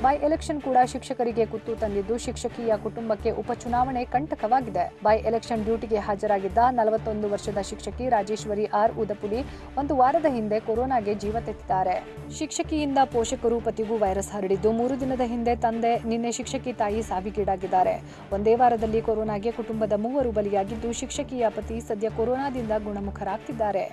ಬೈ ಎಲೆಕ್ಷನ್ ಕೂಡ ಶಿಕ್ಷಕರಿಗೆ ಕುತ್ತು ತಂದಿದ್ದು, ಶಿಕ್ಷಕಿಯ ಕುಟುಂಬಕ್ಕೆ ಉಪಚುನಾವಣೆ ಕಂಟಕವಾಗಿದೆ. ಬೈ ಎಲೆಕ್ಷನ್ ಡ್ಯೂಟಿಗೆ ಹಾಜರಾಗಿದ್ದ 41 ವರ್ಷದ ಶಿಕ್ಷಕಿ ರಾಜೇಶ್ವರಿ ಆರ್ ಉದಪುಲಿ 1 ವಾರದ ಹಿಂದೆ ಕೊರೋನಾಗೆ ಜೀವ ತೆತ್ತಿದ್ದಾರೆ. ಶಿಕ್ಷಕಿಯಿಂದ ಪೋಷಕರು, ಪತಿಗೂ ವೈರಸ್ ಹರಡಿದ್ದು, 3 ದಿನದ ಹಿಂದೆ ತಂದೆ, ನಿನ್ನೆ ಶಿಕ್ಷಕಿ ತಾಯಿ ಸಾವಿಗೀಡಾಗಿದ್ದಾರೆ. ಒಂದೇ ವಾರದಲ್ಲಿ ಕೊರೋನಾಗೆ ಕುಟುಂಬದ 3 ಬಲಿಯಾಗಿದ್ದು, ಶಿಕ್ಷಕಿಯ ಪತಿ ಸದ್ಯ ಕೊರೋನಾದಿಂದ ಗುಣಮುಖರಾಗ್ತಿದ್ದಾರೆ.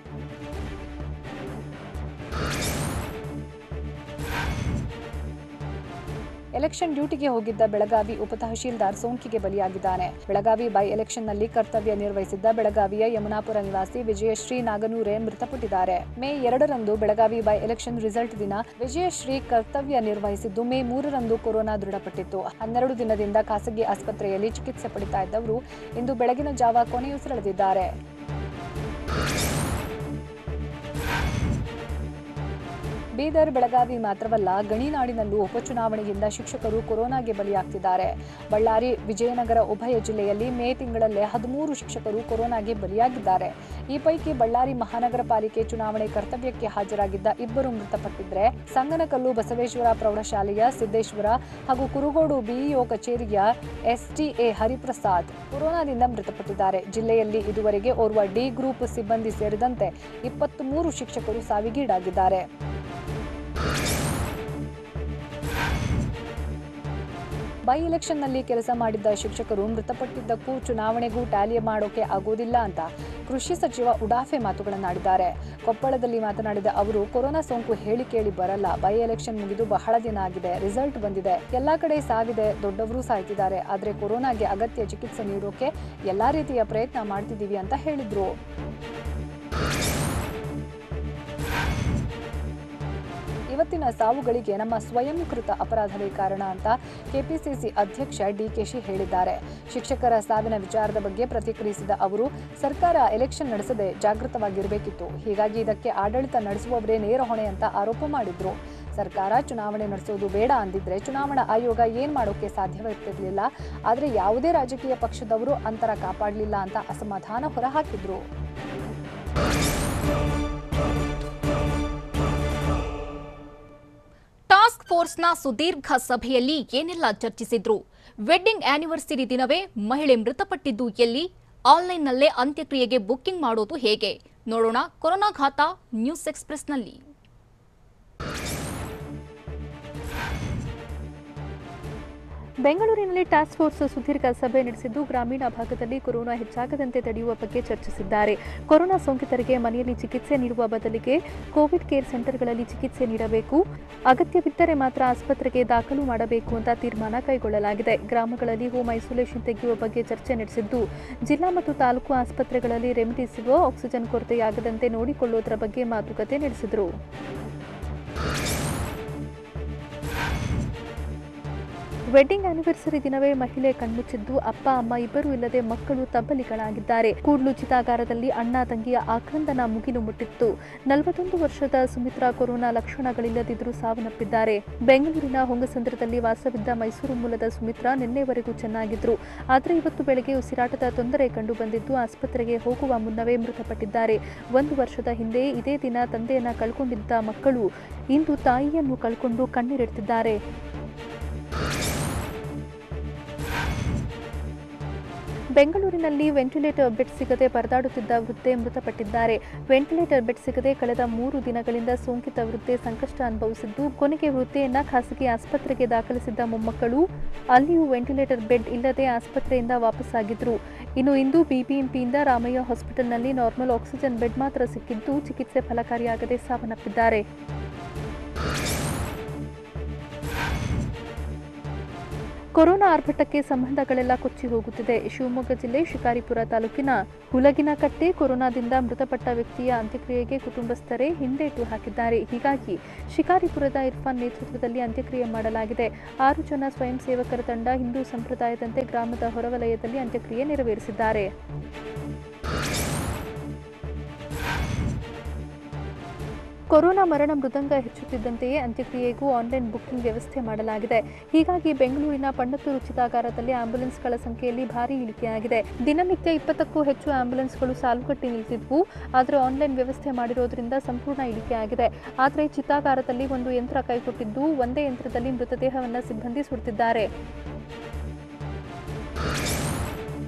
ಎಲೆಕ್ಷನ್ ಡ್ಯೂಟಿಗೆ ಹೋಗಿದ್ದ ಬೆಳಗಾವಿ ಉಪತಹಶೀಲ್ದಾರ್ ಸೋಂಕಿಗೆ ಬಲಿಯಾಗಿದ್ದಾನೆ. ಬೆಳಗಾವಿ ಬೈ ಎಲೆಕ್ಷನ್ನಲ್ಲಿ ಕರ್ತವ್ಯ ನಿರ್ವಹಿಸಿದ್ದ ಬೆಳಗಾವಿಯ ಯಮುನಾಪುರ ನಿವಾಸಿ ವಿಜಯಶ್ರೀ ನಾಗನೂರೆ ಮೃತಪಟ್ಟಿದ್ದಾರೆ. ಮೇ 2ರಂದು ಬೆಳಗಾವಿ ಬೈ ಎಲೆಕ್ಷನ್ ರಿಸಲ್ಟ್ ದಿನ ವಿಜಯಶ್ರೀ ಕರ್ತವ್ಯ ನಿರ್ವಹಿಸಿದ್ದು, ಮೇ 3ರಂದು ಕೊರೋನಾ ದೃಢಪಟ್ಟಿತ್ತು. 12 ದಿನದಿಂದ ಖಾಸಗಿ ಆಸ್ಪತ್ರೆಯಲ್ಲಿ ಚಿಕಿತ್ಸೆ ಪಡಿತಾ ಇದ್ದವರು ಇಂದು ಬೆಳಗಿನ ಜಾವ ಕೊನೆಯುಸಿರೆಳೆದಿದ್ದಾರೆ. ಬೀದರ್, ಬೆಳಗಾವಿ ಮಾತ್ರವಲ್ಲ, ಗಣಿನಾಡಿನಲ್ಲೂ ಉಪಚುನಾವಣೆಯಿಂದ ಶಿಕ್ಷಕರು ಕೊರೋನಾಗೆ ಬಲಿಯಾಗ್ತಿದ್ದಾರೆ. ಬಳ್ಳಾರಿ, ವಿಜಯನಗರ ಉಭಯ ಜಿಲ್ಲೆಯಲ್ಲಿ ಮೇ ತಿಂಗಳಲ್ಲೇ 13 ಶಿಕ್ಷಕರು ಕೊರೋನಾಗೆ ಬಲಿಯಾಗಿದ್ದಾರೆ. ಈ ಪೈಕಿ ಬಳ್ಳಾರಿ ಮಹಾನಗರ ಪಾಲಿಕೆ ಚುನಾವಣೆ ಕರ್ತವ್ಯಕ್ಕೆ ಹಾಜರಾಗಿದ್ದ 2 ಮೃತಪಟ್ಟಿದ್ರೆ, ಸಂಗನಕಲ್ಲು ಬಸವೇಶ್ವರ ಪ್ರೌಢಶಾಲೆಯ ಸಿದ್ದೇಶ್ವರ ಹಾಗೂ ಕುರುಗೋಡು ಬಿಇಒ ಕಚೇರಿಯ ಎಸ್ಟಿಎ ಹರಿಪ್ರಸಾದ್ ಕೊರೋನಾದಿಂದ ಮೃತಪಟ್ಟಿದ್ದಾರೆ. ಜಿಲ್ಲೆಯಲ್ಲಿ ಇದುವರೆಗೆ ಓರ್ವ ಡಿ ಗ್ರೂಪ್ ಸಿಬ್ಬಂದಿ ಸೇರಿದಂತೆ 23 ಶಿಕ್ಷಕರು ಸಾವಿಗೀಡಾಗಿದ್ದಾರೆ. ಬೈ ಎಲೆಕ್ಷನ್ನಲ್ಲಿ ಕೆಲಸ ಮಾಡಿದ್ದ ಶಿಕ್ಷಕರು ಮೃತಪಟ್ಟಿದ್ದಕ್ಕೂ ಚುನಾವಣೆಗೂ ಟ್ಯಾಲಿ ಮಾಡೋಕೆ ಆಗೋದಿಲ್ಲ ಅಂತ ಕೃಷಿ ಸಚಿವ ಉಡಾಫೆ ಮಾತುಗಳನ್ನಾಡಿದ್ದಾರೆ. ಕೊಪ್ಪಳದಲ್ಲಿ ಮಾತನಾಡಿದ ಅವರು, ಕೊರೋನಾ ಸೋಂಕು ಹೇಳಿ ಕೇಳಿ ಬರಲ್ಲ. ಬೈ ಎಲೆಕ್ಷನ್ ಮುಗಿದು ಬಹಳ ದಿನ ಆಗಿದೆ. ರಿಸಲ್ಟ್ ಬಂದಿದೆ. ಎಲ್ಲಾ ಕಡೆ ಸಾವಿದೆ, ದೊಡ್ಡವರು ಸಾಯ್ತಿದ್ದಾರೆ. ಆದರೆ ಕೊರೋನಾಗೆ ಅಗತ್ಯ ಚಿಕಿತ್ಸೆ ನೀಡೋಕೆ ಎಲ್ಲಾ ರೀತಿಯ ಪ್ರಯತ್ನ ಮಾಡ್ತಿದ್ದೀವಿ ಅಂತ ಹೇಳಿದ್ರು. ಇವತ್ತಿನ ಸಾವುಗಳಿಗೆ ನಮ್ಮ ಸ್ವಯಂಕೃತ ಅಪರಾಧವೇ ಕಾರಣ ಅಂತ ಕೆಪಿಸಿಸಿ ಅಧ್ಯಕ್ಷ ಡಿಕೆಶಿ ಹೇಳಿದ್ದಾರೆ. ಶಿಕ್ಷಕರ ಸಾವಿನ ವಿಚಾರದ ಬಗ್ಗೆ ಪ್ರತಿಕ್ರಿಯಿಸಿದ ಅವರು, ಸರ್ಕಾರ ಎಲೆಕ್ಷನ್ ನಡೆಸದೆ ಜಾಗೃತವಾಗಿರಬೇಕಿತ್ತು. ಹೀಗಾಗಿ ಇದಕ್ಕೆ ಆಡಳಿತ ನಡೆಸುವವರೇ ನೇರ ಹೊಣೆ ಅಂತ ಆರೋಪ ಮಾಡಿದ್ರು. ಸರ್ಕಾರ ಚುನಾವಣೆ ನಡೆಸೋದು ಬೇಡ ಅಂದಿದ್ರೆ ಚುನಾವಣಾ ಆಯೋಗ ಏನ್ ಮಾಡೋಕೆ ಸಾಧ್ಯವಿರ್ತಿರ್ಲಿಲ್ಲ. ಆದರೆ ಯಾವುದೇ ರಾಜಕೀಯ ಪಕ್ಷದವರು ಅಂತರ ಕಾಪಾಡಲಿಲ್ಲ ಅಂತ ಅಸಮಾಧಾನ ಹೊರಹಾಕಿದ್ರು. ಟಾಸ್ಕ್ ಫೋರ್ಸ್ನ ಸುದೀರ್ಘ ಸಭೆಯಲ್ಲಿ ಏನೆಲ್ಲ ಚರ್ಚಿಸಿದ್ರು? ವೆಡ್ಡಿಂಗ್ ಆನಿವರ್ಸರಿ ದಿನವೇ ಮಹಿಳೆ ಮೃತಪಟ್ಟಿದ್ದು ಎಲ್ಲಿ? ಆನ್ಲೈನ್ನಲ್ಲೇ ಅಂತ್ಯಕ್ರಿಯೆಗೆ ಬುಕ್ಕಿಂಗ್ ಮಾಡೋದು ಹೇಗೆ? ನೋಡೋಣ ಕೊರೋನಾ ಘಾತ ನ್ಯೂಸ್ ಎಕ್ಸ್‌ಪ್ರೆಸ್‌ನಲ್ಲಿ. ಬೆಂಗಳೂರಿನಲ್ಲಿ ಟಾಸ್ಕ್ ಫೋರ್ಸ್ ಸುದೀರ್ಘ ಸಭೆ ನಡೆಸಿದ್ದು, ಗ್ರಾಮೀಣ ಭಾಗದಲ್ಲಿ ಕೊರೋನಾ ಹೆಚ್ಚಾಗದಂತೆ ತಡೆಯುವ ಬಗ್ಗೆ ಚರ್ಚಿಸಿದ್ದಾರೆ. ಕೊರೋನಾ ಸೋಂಕಿತರಿಗೆ ಮನೆಯಲ್ಲಿ ಚಿಕಿತ್ಸೆ ನೀಡುವ ಬದಲಿಗೆ ಕೋವಿಡ್ ಕೇರ್ ಸೆಂಟರ್ಗಳಲ್ಲಿ ಚಿಕಿತ್ಸೆ ನೀಡಬೇಕು. ಅಗತ್ಯವಿದ್ದರೆ ಮಾತ್ರ ಆಸ್ಪತ್ರೆಗೆ ದಾಖಲು ಮಾಡಬೇಕು ಅಂತ ತೀರ್ಮಾನ ಕೈಗೊಳ್ಳಲಾಗಿದೆ. ಗ್ರಾಮಗಳಲ್ಲಿ ಹೋಮ್ ಐಸೋಲೇಷನ್ ತೆಗೆಯುವ ಬಗ್ಗೆ ಚರ್ಚೆ ನಡೆಸಿದ್ದು, ಜಿಲ್ಲಾ ಮತ್ತು ತಾಲೂಕು ಆಸ್ಪತ್ರೆಗಳಲ್ಲಿ ರೆಮಿಡಿಸಿವಿರ್, ಆಕ್ಸಿಜನ್ ಕೊರತೆಯಾಗದಂತೆ ನೋಡಿಕೊಳ್ಳುವುದರ ಬಗ್ಗೆ ಮಾತುಕತೆ ನಡೆಸಿದರು. ವೆಡ್ಡಿಂಗ್ ಆನಿವರ್ಸರಿ ದಿನವೇ ಮಹಿಳೆ ಕಣ್ಮುಚ್ಚಿದ್ದು, ಅಪ್ಪ ಅಮ್ಮ ಇಬ್ಬರೂ ಇಲ್ಲದೆ ಮಕ್ಕಳು ತಬ್ಬಲಿಗಳಾಗಿದ್ದಾರೆ. ಕೂಡ್ಲು ಚಿತಾಗಾರದಲ್ಲಿ ಅಣ್ಣ ತಂಗಿಯ ಆಕ್ರಂದನ ಮುಗಿಲು ಮುಟ್ಟಿತ್ತು. 41 ವರ್ಷದ ಸುಮಿತ್ರಾ ಕೊರೋನಾ ಲಕ್ಷಣಗಳಿಲ್ಲದಿದ್ದರೂ ಸಾವನ್ನಪ್ಪಿದ್ದಾರೆ. ಬೆಂಗಳೂರಿನ ಹೊಂಗಸಂದ್ರದಲ್ಲಿ ವಾಸವಿದ್ದ ಮೈಸೂರು ಮೂಲದ ಸುಮಿತ್ರಾ ನಿನ್ನೆವರೆಗೂ ಚೆನ್ನಾಗಿದ್ರು. ಆದರೆ ಇವತ್ತು ಬೆಳಗ್ಗೆ ಉಸಿರಾಟದ ತೊಂದರೆ ಕಂಡು ಬಂದಿದ್ದು, ಆಸ್ಪತ್ರೆಗೆ ಹೋಗುವ ಮುನ್ನವೇ ಮೃತಪಟ್ಟಿದ್ದಾರೆ. 1 ವರ್ಷದ ಹಿಂದೆ ಇದೇ ದಿನ ತಂದೆಯನ್ನ ಕಳ್ಕೊಂಡಿದ್ದ ಮಕ್ಕಳು ಇಂದು ತಾಯಿಯನ್ನು ಕಳ್ಕೊಂಡು ಕಣ್ಣೀರಿಡ್ತಿದ್ದಾರೆ. ಬೆಂಗಳೂರಿನಲ್ಲಿ ವೆಂಟಿಲೇಟರ್ ಬೆಡ್ ಸಿಗದೆ ಪರದಾಡುತ್ತಿದ್ದ ವೃದ್ಧೆ ಮೃತಪಟ್ಟಿದ್ದಾರೆ. ವೆಂಟಿಲೇಟರ್ ಬೆಡ್ ಸಿಗದೆ ಕಳೆದ 3 ದಿನಗಳಿಂದ ಸೋಂಕಿತ ವೃದ್ಧೆ ಸಂಕಷ್ಟ ಅನುಭವಿಸಿದ್ದು, ಕೊನೆಗೆ ವೃದ್ಧೆಯನ್ನ ಖಾಸಗಿ ಆಸ್ಪತ್ರೆಗೆ ದಾಖಲಿಸಿದ್ದ ಮೊಮ್ಮಕ್ಕಳು ಅಲ್ಲಿಯೂ ವೆಂಟಿಲೇಟರ್ ಬೆಡ್ ಇಲ್ಲದೆ ಆಸ್ಪತ್ರೆಯಿಂದ ವಾಪಸ್ಸಾಗಿದ್ರು. ಇನ್ನು ಇಂದು ಬಿಬಿಎಂಪಿಯಿಂದ ರಾಮಯ್ಯ ಹಾಸ್ಪಿಟಲ್ನಲ್ಲಿ ನಾರ್ಮಲ್ ಆಕ್ಸಿಜನ್ ಬೆಡ್ ಮಾತ್ರ ಸಿಕ್ಕಿದ್ದು, ಚಿಕಿತ್ಸೆ ಫಲಕಾರಿಯಾಗದೆ ಸಾವನ್ನಪ್ಪಿದ್ದಾರೆ. ಕೊರೋನಾ ಆರ್ಭಟಕ್ಕೆ ಸಂಬಂಧಗಳೆಲ್ಲ ಕೊಚ್ಚಿ ಹೋಗುತ್ತಿದೆ. ಶಿವಮೊಗ್ಗ ಜಿಲ್ಲೆ ಶಿಕಾರಿಪುರ ತಾಲೂಕಿನ ಹುಲಗಿನಕಟ್ಟೆ ಕೊರೋನಾದಿಂದ ಮೃತಪಟ್ಟ ವ್ಯಕ್ತಿಯ ಅಂತ್ಯಕ್ರಿಯೆಗೆ ಕುಟುಂಬಸ್ಥರೇ ಹಿಂದೇಟು ಹಾಕಿದ್ದಾರೆ. ಹೀಗಾಗಿ ಶಿಕಾರಿಪುರದ ಇರ್ಫಾನ್ ನೇತೃತ್ವದಲ್ಲಿ ಅಂತ್ಯಕ್ರಿಯೆ ಮಾಡಲಾಗಿದೆ. 6 ಜನ ಸ್ವಯಂ ಸೇವಕರ ತಂಡ ಹಿಂದೂ ಸಂಪ್ರದಾಯದಂತೆ ಗ್ರಾಮದ ಹೊರವಲಯದಲ್ಲಿ ಅಂತ್ಯಕ್ರಿಯೆ ನೆರವೇರಿಸಿದ್ದಾರೆ. ಕೊರೋನಾ ಮರಣ ಮೃದಂಗ ಹೆಚ್ಚುತ್ತಿದ್ದಂತೆಯೇ ಅಂತ್ಯಕ್ರಿಯೆಗೂ ಆನ್ಲೈನ್ ಬುಕ್ಕಿಂಗ್ ವ್ಯವಸ್ಥೆ ಮಾಡಲಾಗಿದೆ. ಹೀಗಾಗಿ ಬೆಂಗಳೂರಿನ ಪಂಡತ್ತೂರು ಚಿತಾಗಾರದಲ್ಲಿ ಆಂಬ್ಯುಲೆನ್ಸ್ಗಳ ಸಂಖ್ಯೆಯಲ್ಲಿ ಭಾರೀ ಇಳಿಕೆಯಾಗಿದೆ. ದಿನನಿತ್ಯ 20ಕ್ಕೂ ಹೆಚ್ಚು ಆಂಬ್ಯುಲೆನ್ಸ್ಗಳು ಸಾಲುಗಟ್ಟಿ ನಿಂತಿದ್ವು. ಆದರೆ ಆನ್ಲೈನ್ ವ್ಯವಸ್ಥೆ ಮಾಡಿರೋದ್ರಿಂದ ಸಂಪೂರ್ಣ ಇಳಿಕೆಯಾಗಿದೆ. ಆದರೆ ಚಿತಾಗಾರದಲ್ಲಿ ಒಂದು ಯಂತ್ರ ಕೈಕೊಟ್ಟಿದ್ದು, ಒಂದೇ ಯಂತ್ರದಲ್ಲಿ ಮೃತದೇಹವನ್ನು ಸಿಬ್ಬಂದಿ ಸುಡುತ್ತಿದ್ದಾರೆ.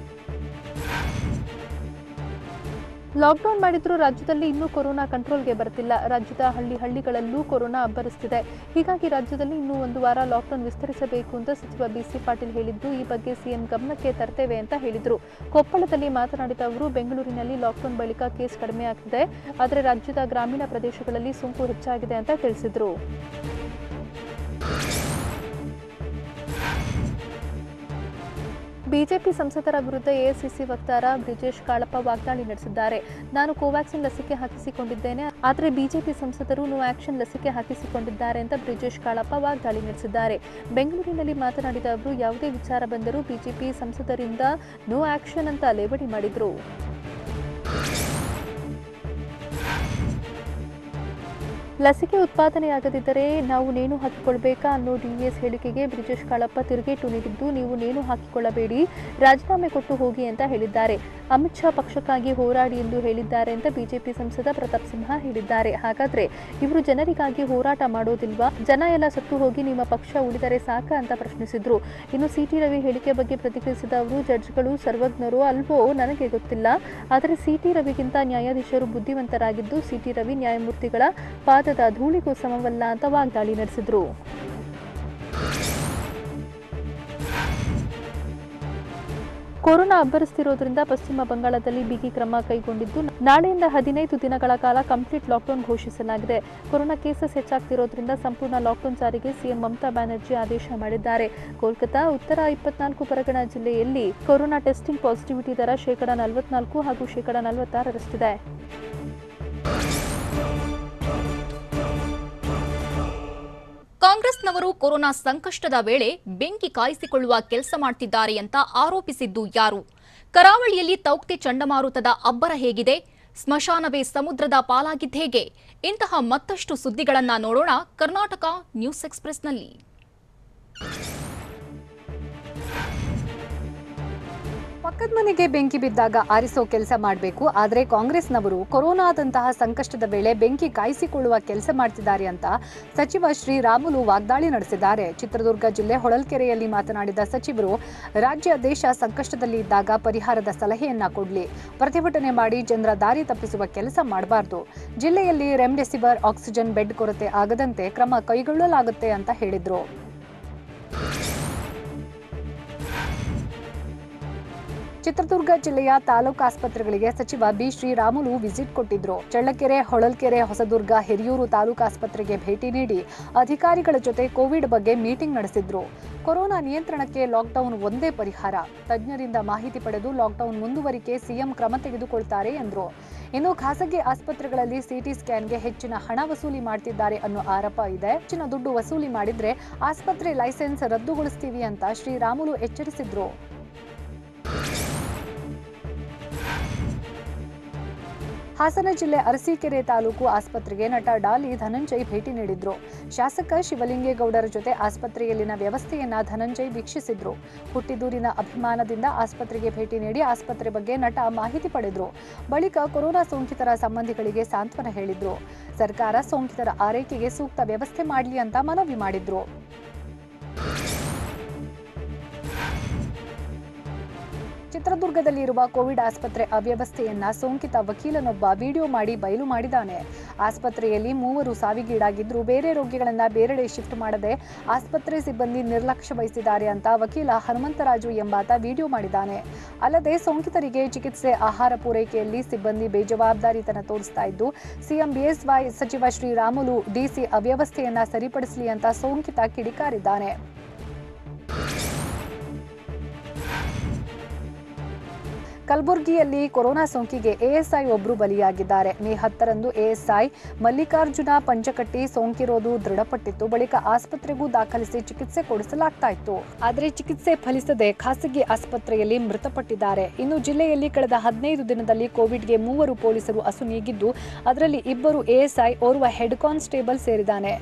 ಲಾಕ್ಡೌನ್ ಮಾಡಿದ್ರೂ ರಾಜ್ಯದಲ್ಲಿ ಇನ್ನೂ ಕೊರೋನಾ ಕಂಟ್ರೋಲ್ಗೆ ಬರ್ತಿಲ್ಲ. ರಾಜ್ಯದ ಹಳ್ಳಿಗಳಲ್ಲೂ ಕೊರೋನಾ ಅಬ್ಬರಿಸುತ್ತಿದೆ. ಹೀಗಾಗಿ ರಾಜ್ಯದಲ್ಲಿ ಇನ್ನೂ 1 ವಾರ ಲಾಕ್ಡೌನ್ ವಿಸ್ತರಿಸಬೇಕು ಅಂತ ಸಚಿವ ಬಿಸಿ ಪಾಟೀಲ್ ಹೇಳಿದ್ದು, ಈ ಬಗ್ಗೆ ಸಿಎಂ ಗಮನಕ್ಕೆ ತರ್ತೇವೆ ಅಂತ ಹೇಳಿದರು. ಕೊಪ್ಪಳದಲ್ಲಿ ಮಾತನಾಡಿದ ಅವರು, ಬೆಂಗಳೂರಿನಲ್ಲಿ ಲಾಕ್ಡೌನ್ ಬಳಿಕ ಕೇಸ್ ಕಡಿಮೆ ಆಗ್ತಿದೆ, ಆದರೆ ರಾಜ್ಯದ ಗ್ರಾಮೀಣ ಪ್ರದೇಶಗಳಲ್ಲಿ ಸೋಂಕು ಹೆಚ್ಚಾಗಿದೆ ಅಂತ ತಿಳಿಸಿದರು. ಬಿಜೆಪಿ ಸಂಸದರ ವಿರುದ್ಧ ಎಐಸಿಸಿ ವಕ್ತಾರ ಬ್ರಿಜೇಶ್ ಕಾಳಪ್ಪ ವಾಗ್ದಾಳಿ ನಡೆಸಿದ್ದಾರೆ. ನಾನು ಕೋವ್ಯಾಕ್ಸಿನ್ ಲಸಿಕೆ ಹಾಕಿಸಿಕೊಂಡಿದ್ದೇನೆ, ಆದರೆ ಬಿಜೆಪಿ ಸಂಸದರು ನೋ ಆಕ್ಷನ್ ಲಸಿಕೆ ಹಾಕಿಸಿಕೊಂಡಿದ್ದಾರೆ ಅಂತ ಬ್ರಿಜೇಶ್ ಕಾಳಪ್ಪ ವಾಗ್ದಾಳಿ ನಡೆಸಿದ್ದಾರೆ. ಬೆಂಗಳೂರಿನಲ್ಲಿ ಮಾತನಾಡಿದ ಅವರು, ಯಾವುದೇ ವಿಚಾರ ಬಂದರೂ ಬಿಜೆಪಿ ಸಂಸದರಿಂದ ನೋ ಆಕ್ಷನ್ ಅಂತ ಲೇವಡಿ ಮಾಡಿದರು. ಲಸಿಕೆ ಉತ್ಪಾದನೆಯಾಗದಿದ್ದರೆ ನಾವು ನೇಣು ಹಾಕಿಕೊಳ್ಳಬೇಕಾ ಅನ್ನೋ ಡಿವಿಎಸ್ ಹೇಳಿಕೆಗೆ ಬ್ರಿಜೇಶ್ ಕಾಳಪ್ಪ ತಿರುಗೇಟು ನೀಡಿದ್ದು, ನೀವು ನೇಣು ಹಾಕಿಕೊಳ್ಳಬೇಡಿ, ರಾಜೀನಾಮೆ ಕೊಟ್ಟು ಹೋಗಿ ಅಂತ ಹೇಳಿದ್ದಾರೆ. ಅಮಿತ್ ಶಾ ಪಕ್ಷಕ್ಕಾಗಿ ಹೋರಾಡಿ ಎಂದು ಹೇಳಿದ್ದಾರೆ ಅಂತ ಬಿಜೆಪಿ ಸಂಸದ ಪ್ರತಾಪ್ ಸಿಂಹ ಹೇಳಿದ್ದಾರೆ. ಹಾಗಾದ್ರೆ ಇವರು ಜನರಿಗಾಗಿ ಹೋರಾಟ ಮಾಡೋದಿಲ್ವಾ? ಜನ ಎಲ್ಲ ಸತ್ತು ಹೋಗಿ ನಿಮ್ಮ ಪಕ್ಷ ಉಳಿದರೆ ಸಾಕ ಅಂತ ಪ್ರಶ್ನಿಸಿದ್ರು. ಇನ್ನು ಸಿಟಿ ರವಿ ಹೇಳಿಕೆ ಬಗ್ಗೆ ಪ್ರತಿಕ್ರಿಯಿಸಿದ ಅವರು, ಜಡ್ಜ್ಗಳು ಸರ್ವಜ್ಞರು ಅಲ್ವೋ ನನಗೆ ಗೊತ್ತಿಲ್ಲ, ಆದರೆ ಸಿಟಿ ರವಿಗಿಂತ ನ್ಯಾಯಾಧೀಶರು ಬುದ್ಧಿವಂತರಾಗಿದ್ದು, ಸಿಟಿ ರವಿ ನ್ಯಾಯಮೂರ್ತಿಗಳ ಪಾದದ ಧೂಳಿಗೂ ಸಮವಲ್ಲ ಅಂತ ವಾಗ್ದಾಳಿ ನಡೆಸಿದ್ರು. ಕೊರೋನಾ ಅಬ್ಬರಿಸುತ್ತಿರುವುದರಿಂದ ಪಶ್ಚಿಮ ಬಂಗಾಳದಲ್ಲಿ ಬಿಗಿ ಕ್ರಮ ಕೈಗೊಂಡಿದ್ದು, ನಾಳೆಯಿಂದ 15 ದಿನಗಳ ಕಾಲ ಕಂಪ್ಲೀಟ್ ಲಾಕ್ಡೌನ್ ಘೋಷಿಸಲಾಗಿದೆ. ಕೊರೋನಾ ಕೇಸಸ್ ಹೆಚ್ಚಾಗ್ತಿರೋದ್ರಿಂದ ಸಂಪೂರ್ಣ ಲಾಕ್ಡೌನ್ ಜಾರಿಗೆ ಸಿಎಂ ಮಮತಾ ಬ್ಯಾನರ್ಜಿ ಆದೇಶ ಮಾಡಿದ್ದಾರೆ. ಕೋಲ್ಕತಾ, ಉತ್ತರ 24 ಪರಗಣ ಜಿಲ್ಲೆಯಲ್ಲಿ ಕೊರೋನಾ ಟೆಸ್ಟಿಂಗ್ ಪಾಸಿಟಿವಿಟಿ ದರ 44% ಹಾಗೂ 46%ರಷ್ಟಿದೆ. ಕಾಂಗ್ರೆಸ್ನವರು ಕೊರೋನಾ ಸಂಕಷ್ಟದ ವೇಳೆ ಬೆಂಕಿ ಕಾಯಿಸಿಕೊಳ್ಳುವ ಕೆಲಸ ಮಾಡ್ತಿದ್ದಾರೆ ಅಂತ ಆರೋಪಿಸಿದ್ದು ಯಾರು? ಕರಾವಳಿಯಲ್ಲಿ ತೌಕ್ತೆ ಚಂಡಮಾರುತದ ಅಬ್ಬರ ಹೇಗಿದೆ? ಸ್ಮಶಾನವೇ ಸಮುದ್ರದ ಪಾಲಾಗಿದ್ದೇಗೆ? ಇಂತಹ ಮತ್ತಷ್ಟು ಸುದ್ದಿಗಳನ್ನ ನೋಡೋಣ ಕರ್ನಾಟಕ ನ್ಯೂಸ್ ಎಕ್ಸ್‌ಪ್ರೆಸ್‌ನಲ್ಲಿ. ಪಕ್ಕದ ಮನೆಗೆ ಬೆಂಕಿ ಬಿದ್ದಾಗ ಆರಿಸೋ ಕೆಲಸ ಮಾಡಬೇಕು, ಆದರೆ ಕಾಂಗ್ರೆಸ್ನವರು ಕೊರೋನಾದಂತಹ ಸಂಕಷ್ಟದ ವೇಳೆ ಬೆಂಕಿ ಕಾಯಿಸಿಕೊಳ್ಳುವ ಕೆಲಸ ಮಾಡ್ತಿದ್ದಾರೆ ಅಂತ ಸಚಿವ ಶ್ರೀರಾಮುಲು ವಾಗ್ದಾಳಿ ನಡೆಸಿದ್ದಾರೆ. ಚಿತ್ರದುರ್ಗ ಜಿಲ್ಲೆ ಹೊಳಲ್ಕೆರೆಯಲ್ಲಿ ಮಾತನಾಡಿದ ಸಚಿವರು, ರಾಜ್ಯ ದೇಶ ಸಂಕಷ್ಟದಲ್ಲಿ ಇದ್ದಾಗ ಪರಿಹಾರದ ಸಲಹೆಯನ್ನ ಕೊಡ್ಲಿ, ಪ್ರತಿಭಟನೆ ಮಾಡಿ ಜನರ ದಾರಿ ತಪ್ಪಿಸುವ ಕೆಲಸ ಮಾಡಬಾರದು. ಜಿಲ್ಲೆಯಲ್ಲಿ ರೆಮ್ಡೆಸಿವಿರ್ ಆಕ್ಸಿಜನ್ ಬೆಡ್ ಕೊರತೆ ಆಗದಂತೆ ಕ್ರಮ ಕೈಗೊಳ್ಳಲಾಗುತ್ತೆ ಅಂತ ಹೇಳಿದ್ರು. ಚಿತ್ರದುರ್ಗ ಜಿಲ್ಲೆಯ ತಾಲೂಕು ಆಸ್ಪತ್ರೆಗಳಿಗೆ ಸಚಿವ ಬಿ ಶ್ರೀರಾಮುಲು ವಿಸಿಟ್ ಕೊಟ್ಟಿದ್ರು. ಚಳ್ಳಕೆರೆ, ಹೊಳಲ್ಕೆರೆ, ಹೊಸದುರ್ಗ, ಹಿರಿಯೂರು ತಾಲೂಕು ಆಸ್ಪತ್ರೆಗೆ ಭೇಟಿ ನೀಡಿ ಅಧಿಕಾರಿಗಳ ಜೊತೆ ಕೋವಿಡ್ ಬಗ್ಗೆ ಮೀಟಿಂಗ್ ನಡೆಸಿದ್ರು. ಕೊರೋನಾ ನಿಯಂತ್ರಣಕ್ಕೆ ಲಾಕ್ಡೌನ್ ಒಂದೇ ಪರಿಹಾರ. ತಜ್ಞರಿಂದ ಮಾಹಿತಿ ಪಡೆದು ಲಾಕ್ಡೌನ್ ಮುಂದುವರಿಕೆ ಸಿಎಂ ಕ್ರಮ ತೆಗೆದುಕೊಳ್ತಾರೆ ಎಂದರು. ಇನ್ನು ಖಾಸಗಿ ಆಸ್ಪತ್ರೆಗಳಲ್ಲಿ ಸಿಟಿ ಸ್ಕ್ಯಾನ್ಗೆ ಹೆಚ್ಚಿನ ಹಣ ವಸೂಲಿ ಮಾಡ್ತಿದ್ದಾರೆ ಅನ್ನೋ ಆರೋಪ ಇದೆ. ಹೆಚ್ಚಿನ ದುಡ್ಡು ವಸೂಲಿ ಮಾಡಿದ್ರೆ ಆಸ್ಪತ್ರೆ ಲೈಸೆನ್ಸ್ ರದ್ದುಗೊಳಿಸ್ತೀವಿ ಅಂತ ಶ್ರೀರಾಮುಲು ಎಚ್ಚರಿಸಿದ್ರು. ಹಾಸನ ಜಿಲ್ಲೆ ಅರಸೀಕೆರೆ ತಾಲೂಕು ಆಸ್ಪತ್ರೆಗೆ ನಟ ಡಾಲಿ ಧನಂಜಯ್ ಭೇಟಿ ನೀಡಿದ್ರು. ಶಾಸಕ ಶಿವಲಿಂಗೇಗೌಡರ ಜೊತೆ ಆಸ್ಪತ್ರೆಯಲ್ಲಿನ ವ್ಯವಸ್ಥೆಯನ್ನ ಧನಂಜಯ್ ವೀಕ್ಷಿಸಿದ್ರು. ಹುಟ್ಟಿದೂರಿನ ಅಭಿಮಾನದಿಂದ ಆಸ್ಪತ್ರೆಗೆ ಭೇಟಿ ನೀಡಿ ಆಸ್ಪತ್ರೆ ಬಗ್ಗೆ ನಟ ಮಾಹಿತಿ ಪಡೆದ್ರು. ಬಳಿಕ ಕೊರೋನಾ ಸೋಂಕಿತರ ಸಂಬಂಧಿಗಳಿಗೆ ಸಾಂತ್ವನ ಹೇಳಿದ್ರು. ಸರ್ಕಾರ ಸೋಂಕಿತರ ಆರೈಕೆಗೆ ಸೂಕ್ತ ವ್ಯವಸ್ಥೆ ಮಾಡಲಿ ಅಂತ ಮನವಿ ಮಾಡಿದ್ರು. ಚಿತ್ರದುರ್ಗದಲ್ಲಿ ಇರುವ ಕೋವಿಡ್ ಆಸ್ಪತ್ರೆ ಅವ್ಯವಸ್ಥೆಯನ್ನ ಸೋಂಕಿತ ವಕೀಲನೊಬ್ಬ ವಿಡಿಯೋ ಮಾಡಿ ಬಯಲು ಮಾಡಿದ್ದಾನೆ. ಆಸ್ಪತ್ರೆಯಲ್ಲಿ 3 ಸಾವಿಗೀಡಾಗಿದ್ರು ಬೇರೆ ರೋಗಿಗಳನ್ನ ಬೇರೆಡೆ ಶಿಫ್ಟ್ ಮಾಡದೆ ಆಸ್ಪತ್ರೆ ಸಿಬ್ಬಂದಿ ನಿರ್ಲಕ್ಷ್ಯ ವಹಿಸಿದ್ದಾರೆ ಅಂತ ವಕೀಲ ಹನುಮಂತರಾಜು ಎಂಬಾತ ವಿಡಿಯೋ ಮಾಡಿದ್ದಾನೆ. ಅಲ್ಲದೆ ಸೋಂಕಿತರಿಗೆ ಚಿಕಿತ್ಸೆ, ಆಹಾರ ಪೂರೈಕೆಯಲ್ಲಿ ಸಿಬ್ಬಂದಿ ಬೇಜವಾಬ್ದಾರಿತನ ತೋರಿಸ್ತಾ ಇದ್ದು ಸಿಎಂ ಬಿಎಸ್ವೈ ಸಚಿವ ಶ್ರೀರಾಮುಲು ಡಿಸಿ ಅವ್ಯವಸ್ಥೆಯನ್ನ ಸರಿಪಡಿಸಲಿ ಅಂತ ಸೋಂಕಿತ ಕಿಡಿಕಾರಿದ್ದಾನೆ. ಕಲಬುರಗಿಯಲ್ಲಿ ಕೊರೋನಾ ಸೋಂಕಿಗೆ ಎಎಸ್ಐ ಒಬ್ಬರು ಬಲಿಯಾಗಿದ್ದಾರೆ. ಮೇ 10ರಂದು ಎಎಸ್ಐ ಮಲ್ಲಿಕಾರ್ಜುನ ಪಂಚಕಟ್ಟಿ ಸೋಂಕಿರೋದು ದೃಢಪಟ್ಟಿತ್ತು. ಬಳಿಕ ಆಸ್ಪತ್ರೆಗೂ ದಾಖಲಿಸಿ ಚಿಕಿತ್ಸೆ ಕೊಡಿಸಲಾಗ್ತಾ ಇತ್ತು. ಆದರೆ ಚಿಕಿತ್ಸೆ ಫಲಿಸದೆ ಖಾಸಗಿ ಆಸ್ಪತ್ರೆಯಲ್ಲಿ ಮೃತಪಟ್ಟಿದ್ದಾರೆ. ಇನ್ನು ಜಿಲ್ಲೆಯಲ್ಲಿ ಕಳೆದ 15 ದಿನದಲ್ಲಿ ಕೋವಿಡ್ಗೆ 3 ಪೊಲೀಸರು ಅಸುನೀಗಿದ್ದು ಅದರಲ್ಲಿ 2 ಎಎಸ್ಐ, ಓರ್ವ ಹೆಡ್ ಕಾನ್ಸ್ಟೇಬಲ್ ಸೇರಿದ್ದಾನೆ.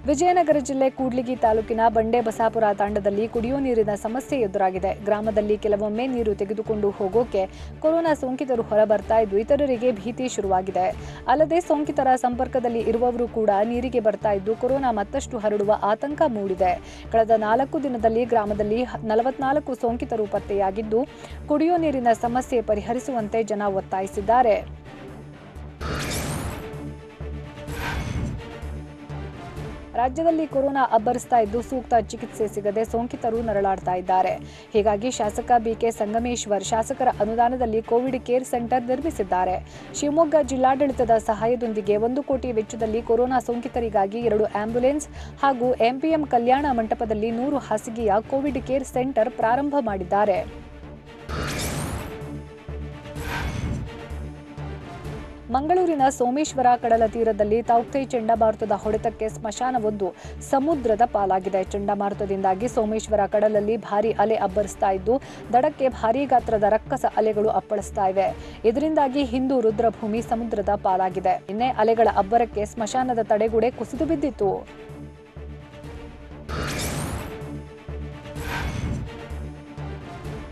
ವಿಜಯನಗರ ಜಿಲ್ಲೆ ಕೂಡ್ಲಿಗಿ ತಾಲೂಕಿನ ಬಂಡೆ ಬಸಾಪುರ ತಾಂಡದಲ್ಲಿ ಕುಡಿಯೋ ನೀರಿನ ಸಮಸ್ಯೆ ಎದುರಾಗಿದೆ. ಗ್ರಾಮದಲ್ಲಿ ಕೆಲವೊಮ್ಮೆ ನೀರು ತೆಗೆದುಕೊಂಡು ಹೋಗೋಕೆ ಕೊರೋನಾ ಸೋಂಕಿತರು ಹೊರಬರ್ತಾ ಇದ್ದು ಇತರರಿಗೆ ಭೀತಿ ಶುರುವಾಗಿದೆ. ಅಲ್ಲದೆ ಸೋಂಕಿತರ ಸಂಪರ್ಕದಲ್ಲಿ ಇರುವವರು ಕೂಡ ನೀರಿಗೆ ಬರ್ತಾ ಇದ್ದು ಕೊರೋನಾ ಮತ್ತಷ್ಟು ಹರಡುವ ಆತಂಕ ಮೂಡಿದೆ. ಕಳೆದ 4 ದಿನದಲ್ಲಿ ಗ್ರಾಮದಲ್ಲಿ 44 ಸೋಂಕಿತರು ಪತ್ತೆಯಾಗಿದ್ದು ಕುಡಿಯೋ ನೀರಿನ ಸಮಸ್ಯೆ ಪರಿಹರಿಸುವಂತೆ ಜನ ಒತ್ತಾಯಿಸಿದ್ದಾರೆ. ರಾಜ್ಯದಲ್ಲಿ ಕೊರೋನಾ ಅಬ್ಬರಿಸ್ತಾ ಇದ್ದು ಸೂಕ್ತ ಚಿಕಿತ್ಸೆ ಸಿಗದೆ ಸೋಂಕಿತರು ನರಳಾಡ್ತಾ ಇದ್ದಾರೆ. ಹೀಗಾಗಿ ಶಾಸಕ ಬಿಕೆ ಸಂಗಮೇಶ್ವರ್ ಶಾಸಕರ ಅನುದಾನದಲ್ಲಿ ಕೋವಿಡ್ ಕೇರ್ ಸೆಂಟರ್ ನಿರ್ಮಿಸಿದ್ದಾರೆ. ಶಿವಮೊಗ್ಗ ಜಿಲ್ಲಾಡಳಿತದ ಸಹಾಯದೊಂದಿಗೆ 1 ಕೋಟಿ ವೆಚ್ಚದಲ್ಲಿ ಕೊರೋನಾ ಸೋಂಕಿತರಿಗಾಗಿ 2 ಆಂಬ್ಯುಲೆನ್ಸ್ ಹಾಗೂ ಎಂಪಿಎಂ ಕಲ್ಯಾಣ ಮಂಟಪದಲ್ಲಿ 100 ಹಾಸಿಗೆಯ ಕೋವಿಡ್ ಕೇರ್ ಸೆಂಟರ್ ಪ್ರಾರಂಭ ಮಾಡಿದ್ದಾರೆ. ಮಂಗಳೂರಿನ ಸೋಮೇಶ್ವರ ಕಡಲ ತೀರದಲ್ಲಿ ತೌಕ್ತೆ ಚಂಡಮಾರುತದ ಹೊಡೆತಕ್ಕೆ ಸ್ಮಶಾನವೊಂದು ಸಮುದ್ರದ ಪಾಲಾಗಿದೆ. ಚಂಡಮಾರುತದಿಂದಾಗಿ ಸೋಮೇಶ್ವರ ಕಡಲಲ್ಲಿ ಭಾರೀ ಅಲೆ ಅಬ್ಬರಿಸ್ತಾ ಇದ್ದು ದಡಕ್ಕೆ ಭಾರೀ ಗಾತ್ರದ ರಕ್ಕಸ ಅಲೆಗಳು ಅಪ್ಪಳಿಸ್ತಾ ಇವೆ. ಇದರಿಂದಾಗಿ ಹಿಂದೂ ರುದ್ರಭೂಮಿ ಸಮುದ್ರದ ಪಾಲಾಗಿದೆ. ನಿನ್ನೆ ಅಲೆಗಳ ಅಬ್ಬರಕ್ಕೆ ಸ್ಮಶಾನದ ತಡೆಗೋಡೆ ಕುಸಿದು ಬಿದ್ದಿತ್ತು.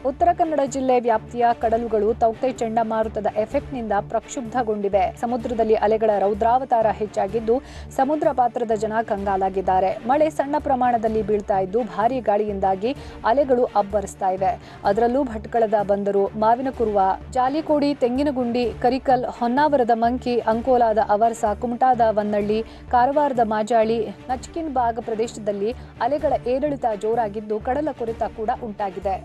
ಉತ್ತರ ಕನ್ನಡ ಜಿಲ್ಲೆ ವ್ಯಾಪ್ತಿಯ ಕಡಲುಗಳು ತೌಕ್ತೆ ಚಂಡಮಾರುತದ ಎಫೆಕ್ಟ್ನಿಂದ ಪ್ರಕ್ಷುಬ್ಧಗೊಂಡಿವೆ. ಸಮುದ್ರದಲ್ಲಿ ಅಲೆಗಳ ರೌದ್ರಾವತಾರ ಹೆಚ್ಚಾಗಿದ್ದು ಸಮುದ್ರ ಪಾತ್ರದ ಜನ ಕಂಗಾಲಾಗಿದ್ದಾರೆ. ಮಳೆ ಸಣ್ಣ ಪ್ರಮಾಣದಲ್ಲಿ ಬೀಳ್ತಾ ಇದ್ದು ಭಾರೀ ಗಾಳಿಯಿಂದಾಗಿ ಅಲೆಗಳು ಅಬ್ಬರಿಸ್ತಾ ಇವೆ. ಅದರಲ್ಲೂ ಭಟ್ಕಳದ ಬಂದರು, ಮಾವಿನಕುರುವ, ಜಾಲಿಕೋಡಿ, ತೆಂಗಿನಗುಂಡಿ, ಕರಿಕಲ್, ಹೊನ್ನಾವರದ ಮಂಕಿ, ಅಂಕೋಲಾದ ಅವರ್ಸ, ಕುಮಟಾದ ವನ್ನಳ್ಳಿ, ಕಾರವಾರದ ಮಾಜಾಳಿ, ನಚ್ಕಿನ್ ಬಾಗ್ ಪ್ರದೇಶದಲ್ಲಿ ಅಲೆಗಳ ಏರಿಳಿತ ಜೋರಾಗಿದ್ದು ಕಡಲ ಕೊರೆತ ಕೂಡ ಉಂಟಾಗಿದೆ.